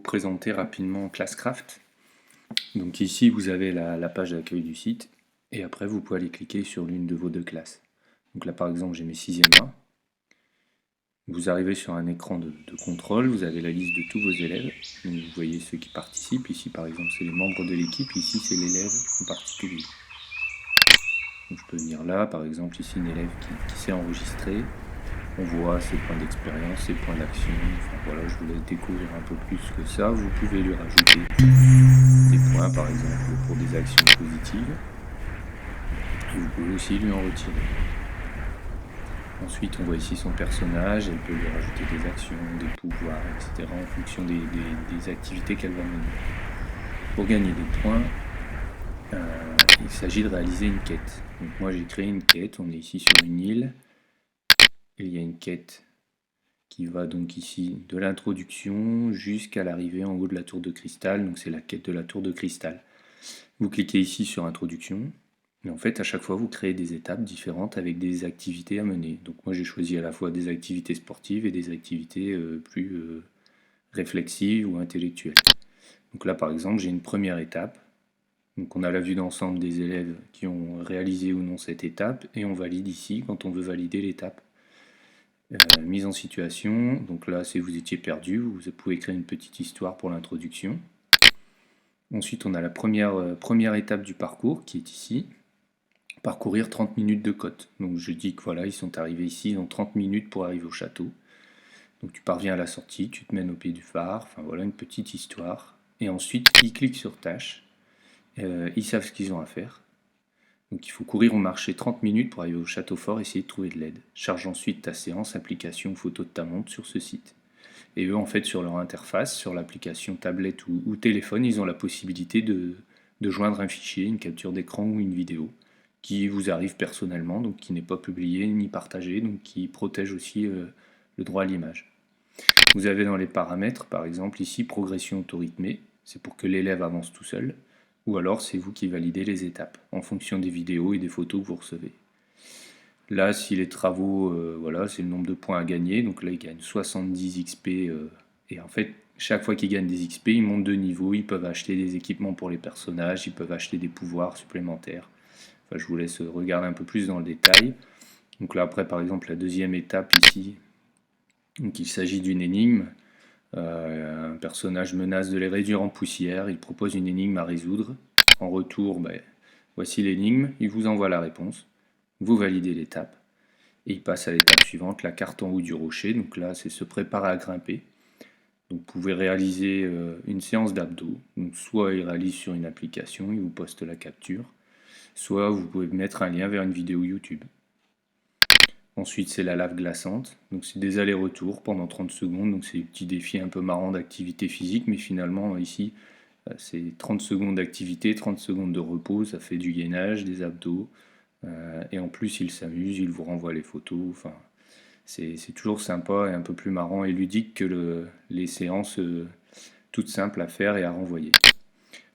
présenter rapidement Classcraft. Donc ici, vous avez la page d'accueil du site, et après, vous pouvez aller cliquer sur l'une de vos deux classes. Donc là, par exemple, j'ai mes 6e A. Vous arrivez sur un écran de contrôle, vous avez la liste de tous vos élèves. Donc vous voyez ceux qui participent. Ici, par exemple, c'est les membres de l'équipe. Ici, c'est l'élève en particulier. Donc je peux venir là, par exemple, ici, une élève qui s'est enregistrée. On voit ses points d'expérience, ses points d'action. Enfin voilà, je vous laisse découvrir un peu plus que ça. Vous pouvez lui rajouter des points, par exemple, pour des actions positives. Et vous pouvez aussi lui en retirer. Ensuite, on voit ici son personnage. Elle peut lui rajouter des actions, des pouvoirs, etc. en fonction des activités qu'elle va mener. Pour gagner des points, il s'agit de réaliser une quête. Donc moi, j'ai créé une quête. On est ici sur une île. Il y a une quête qui va donc ici de l'introduction jusqu'à l'arrivée en haut de la tour de cristal. Donc c'est la quête de la tour de cristal. Vous cliquez ici sur introduction. Et en fait, à chaque fois, vous créez des étapes différentes avec des activités à mener. Donc moi, j'ai choisi à la fois des activités sportives et des activités plus réflexives ou intellectuelles. Donc là, par exemple, j'ai une première étape. Donc on a la vue d'ensemble des élèves qui ont réalisé ou non cette étape, et on valide ici quand on veut valider l'étape. Mise en situation, donc là, si vous étiez perdu, vous pouvez créer une petite histoire pour l'introduction. Ensuite, on a la première étape du parcours qui est ici. Parcourir 30 minutes de côte. Donc je dis que voilà, ils sont arrivés ici dans 30 minutes pour arriver au château. Donc tu parviens à la sortie, tu te mènes au pied du phare, enfin voilà une petite histoire. Et ensuite, ils cliquent sur tâche. Ils savent ce qu'ils ont à faire. Donc il faut courir ou marcher 30 minutes pour arriver au château fort et essayer de trouver de l'aide. Charge ensuite ta séance, application, photo de ta montre sur ce site. Et eux, en fait, sur leur interface, sur l'application tablette ou téléphone, ils ont la possibilité de joindre un fichier, une capture d'écran ou une vidéo qui vous arrive personnellement, donc qui n'est pas publié ni partagé, donc qui protège aussi le droit à l'image. Vous avez dans les paramètres, par exemple ici, progression auto-rythmée, c'est pour que l'élève avance tout seul, ou alors c'est vous qui validez les étapes, en fonction des vidéos et des photos que vous recevez. Là, si les travaux, voilà, c'est le nombre de points à gagner, donc là, ils gagnent 70 XP, et en fait, chaque fois qu'ils gagnent des XP, ils montent de niveau, ils peuvent acheter des équipements pour les personnages, ils peuvent acheter des pouvoirs supplémentaires. Enfin, je vous laisse regarder un peu plus dans le détail. Donc là, après, par exemple, la deuxième étape ici, donc il s'agit d'une énigme. Un personnage menace de les réduire en poussière, il propose une énigme à résoudre. En retour, voici l'énigme, il vous envoie la réponse. Vous validez l'étape. Et il passe à l'étape suivante, la carte en haut du rocher. Donc là, c'est se préparer à grimper. Donc vous pouvez réaliser une séance d'abdos. Donc soit il réalise sur une application, il vous poste la capture, soit vous pouvez mettre un lien vers une vidéo YouTube. Ensuite, c'est la lave glaçante. Donc c'est des allers-retours pendant 30 secondes. Donc c'est des petits défis un peu marrants d'activité physique, mais finalement ici, c'est 30 secondes d'activité, 30 secondes de repos, ça fait du gainage, des abdos. Et en plus, il s'amuse, il vous renvoie les photos. Enfin, c'est toujours sympa et un peu plus marrant et ludique que les séances toutes simples à faire et à renvoyer.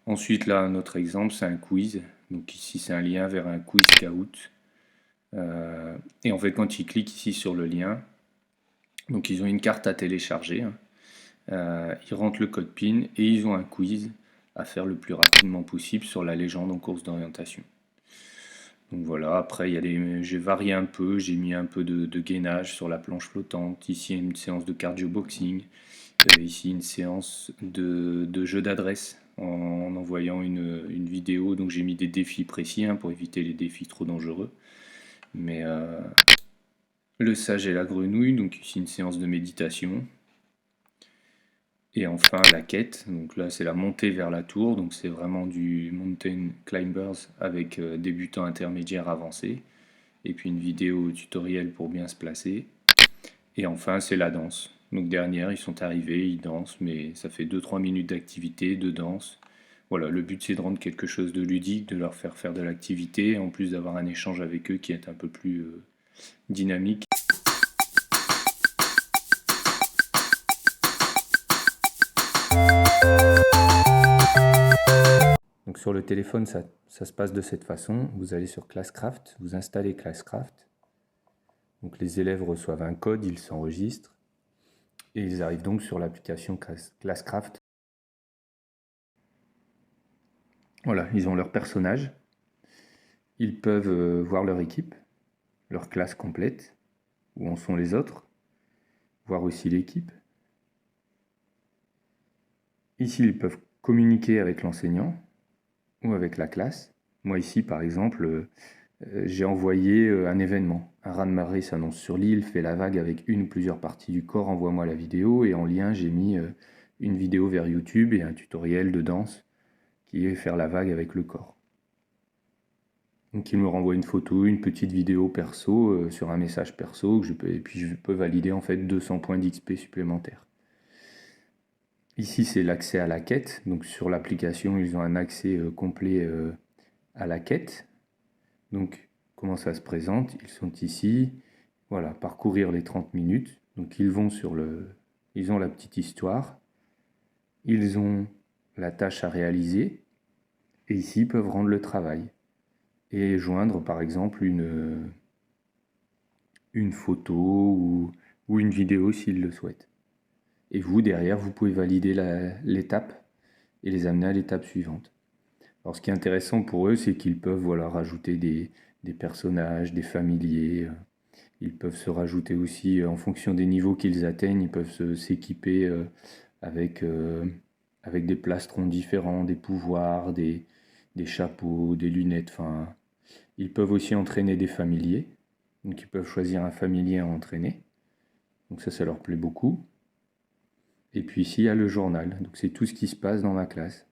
Ensuite, là, un autre exemple, c'est un quiz. Donc ici, c'est un lien vers un quiz Kahoot. Et en fait, quand ils cliquent ici sur le lien, donc ils ont une carte à télécharger. Ils rentrent le code PIN et ils ont un quiz à faire le plus rapidement possible sur la légende en course d'orientation. Donc voilà, après j'ai varié un peu, j'ai mis un peu de gainage sur la planche flottante. Ici une séance de cardio boxing, ici une séance de jeu d'adresse en envoyant une vidéo. Donc j'ai mis des défis précis pour éviter les défis trop dangereux. Mais le sage et la grenouille, donc ici une séance de méditation. Et enfin la quête, donc là c'est la montée vers la tour, donc c'est vraiment du mountain climbers avec débutant, intermédiaire, avancé. Et puis une vidéo tutoriel pour bien se placer. Et enfin c'est la danse. Donc dernière, ils sont arrivés, ils dansent, mais ça fait 2-3 minutes d'activité, de danse. Voilà, le but c'est de rendre quelque chose de ludique, de leur faire faire de l'activité, en plus d'avoir un échange avec eux qui est un peu plus dynamique. Donc sur le téléphone, ça se passe de cette façon. Vous allez sur Classcraft, vous installez Classcraft. Donc les élèves reçoivent un code, ils s'enregistrent et ils arrivent donc sur l'application Classcraft. Voilà, ils ont leur personnage. Ils peuvent voir leur équipe, leur classe complète, où en sont les autres, voir aussi l'équipe. Ici, ils peuvent communiquer avec l'enseignant ou avec la classe. Moi ici, par exemple, j'ai envoyé un événement. Un raz-de-marée s'annonce sur l'île, fait la vague avec une ou plusieurs parties du corps, envoie-moi la vidéo. Et en lien, j'ai mis une vidéo vers YouTube et un tutoriel de danse qui est faire la vague avec le corps. Donc il me renvoie une photo, une petite vidéo perso sur un message perso et puis je peux valider en fait 200 points d'XP supplémentaires. Ici c'est l'accès à la quête, donc sur l'application ils ont un accès complet à la quête. Donc comment ça se présente? Ils sont ici, voilà, parcourir les 30 minutes. Donc ils vont ils ont la petite histoire, ils ont la tâche à réaliser et ici ils peuvent rendre le travail. Et joindre par exemple une photo ou une vidéo s'ils le souhaitent. Et vous, derrière, vous pouvez valider l'étape et les amener à l'étape suivante. Alors ce qui est intéressant pour eux, c'est qu'ils peuvent rajouter des personnages, des familiers. Ils peuvent se rajouter aussi, en fonction des niveaux qu'ils atteignent, ils peuvent s'équiper avec des plastrons différents, des pouvoirs, des chapeaux, des lunettes, enfin... Ils peuvent aussi entraîner des familiers, donc ils peuvent choisir un familier à entraîner, donc ça leur plaît beaucoup. Et puis ici il y a le journal, donc c'est tout ce qui se passe dans ma classe.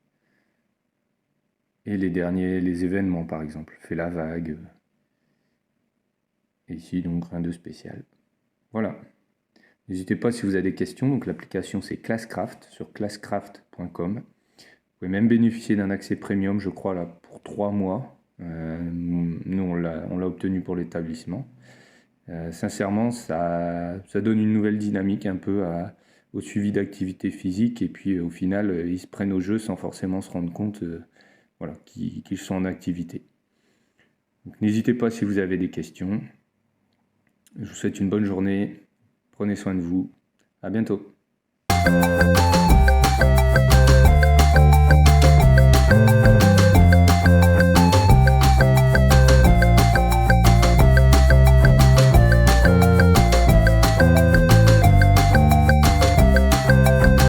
Et les événements par exemple, fait la vague. Et ici donc rien de spécial. Voilà. N'hésitez pas si vous avez des questions, donc l'application c'est Classcraft sur classcraft.com. Vous pouvez même bénéficier d'un accès premium, je crois, là, pour 3 mois. Nous, on l'a obtenu pour l'établissement. Sincèrement, ça donne une nouvelle dynamique un peu au suivi d'activités physiques. Et puis, au final, ils se prennent au jeu sans forcément se rendre compte qu'ils sont en activité. Donc, n'hésitez pas si vous avez des questions. Je vous souhaite une bonne journée. Prenez soin de vous. À bientôt.